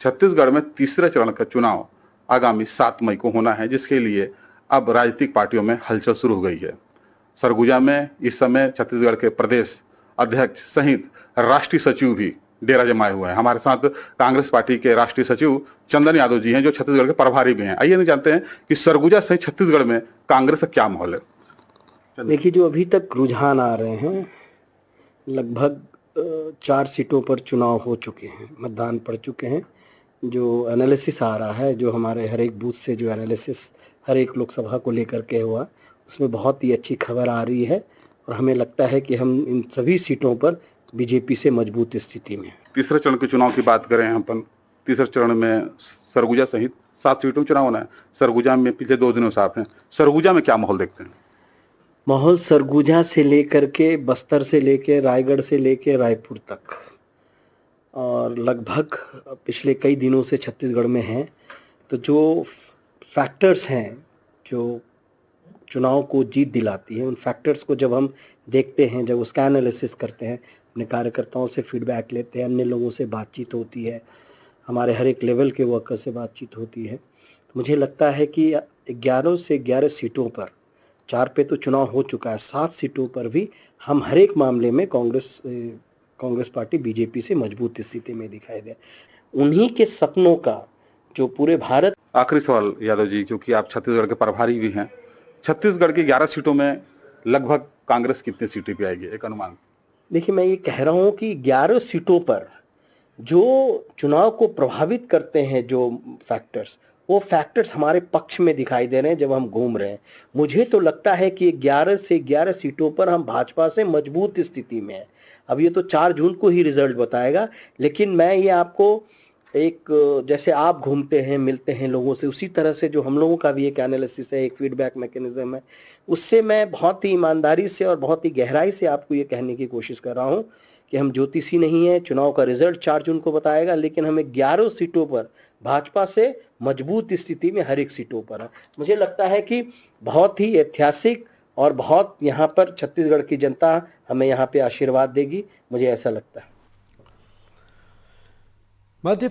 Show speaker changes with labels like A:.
A: छत्तीसगढ़ में तीसरे चरण का चुनाव आगामी 7 मई को होना है, जिसके लिए अब राजनीतिक पार्टियों में हलचल शुरू हो गई है। सरगुजा में इस समय छत्तीसगढ़ के प्रदेश अध्यक्ष सहित राष्ट्रीय सचिव भी डेरा जमाए हुए हैं। हमारे साथ कांग्रेस पार्टी के राष्ट्रीय सचिव चंदन यादव जी हैं, जो छत्तीसगढ़ के प्रभारी भी हैं। आइए नहीं जानते हैं कि सरगुजा सहित छत्तीसगढ़ में कांग्रेस का क्या माहौल है।
B: देखिए, जो अभी तक रुझान आ रहे हैं, लगभग 4 सीटों पर चुनाव हो चुके हैं, मतदान पड़ चुके हैं। जो एनालिसिस आ रहा है, जो हमारे हर एक बूथ से जो एनालिसिस हर एक लोकसभा को लेकर के हुआ, उसमें बहुत ही अच्छी खबर आ रही है और हमें लगता है कि हम इन सभी सीटों पर बीजेपी से मजबूत स्थिति में हैं।
A: तीसरे चरण के चुनाव की बात करें अपन, तीसरे चरण में सरगुजा सहित 7 सीटों में चुनाव होना है। सरगुजा में पिछले 2 दिनों से आप हैं, सरगुजा में क्या माहौल देखते हैं?
B: माहौल सरगुजा से लेकर के बस्तर से लेके रायगढ़ से लेके रायपुर तक और लगभग पिछले कई दिनों से छत्तीसगढ़ में हैं। तो जो फैक्टर्स हैं जो चुनाव को जीत दिलाती हैं, उन फैक्टर्स को जब हम देखते हैं, जब उसका एनालिसिस करते हैं, अपने कार्यकर्ताओं से फीडबैक लेते हैं, अन्य लोगों से बातचीत होती है, हमारे हर एक लेवल के वर्कर से बातचीत होती है, तो मुझे लगता है कि 11 से 11 सीटों पर, 4 पे तो चुनाव हो चुका है, 7 सीटों पर भी हम हर एक मामले में कांग्रेस पार्टी बीजेपी से मजबूत स्थिति में दिखाई दे। उन्हीं के सपनों का जो पूरे भारत।
A: आखिरी सवाल यादव जी, क्योंकि आप छत्तीसगढ़ के प्रभारी भी हैं, छत्तीसगढ़ की 11 सीटों में लगभग कांग्रेस कितनी सीटें पे आएगी, एक अनुमान?
B: देखिए, मैं ये कह रहा हूँ कि 11 सीटों पर जो चुनाव को प्रभावित करते हैं, जो फैक्टर्स, वो फैक्टर्स हमारे पक्ष में दिखाई दे रहे हैं जब हम घूम रहे हैं। मुझे तो लगता है कि 11 से 11 सीटों पर हम भाजपा से मजबूत स्थिति में हैं। अब ये तो 4 जून को ही रिजल्ट बताएगा, लेकिन मैं ये आपको एक, जैसे आप घूमते हैं, मिलते हैं लोगों से, उसी तरह से जो हम लोगों का भी एक एनालिसिस है, एक फीडबैक मैकेनिज्म है, उससे मैं बहुत ही ईमानदारी से और बहुत ही गहराई से आपको ये कहने की कोशिश कर रहा हूँ कि हम ज्योतिषी नहीं है। चुनाव का रिजल्ट 4 जून को बताएगा, लेकिन हमें 11 सीटों पर भाजपा से मजबूत स्थिति में हर एक सीटों पर है। मुझे लगता है कि बहुत ही ऐतिहासिक और बहुत यहाँ पर छत्तीसगढ़ की जनता हमें यहाँ पे आशीर्वाद देगी, मुझे ऐसा लगता है।
C: मध्य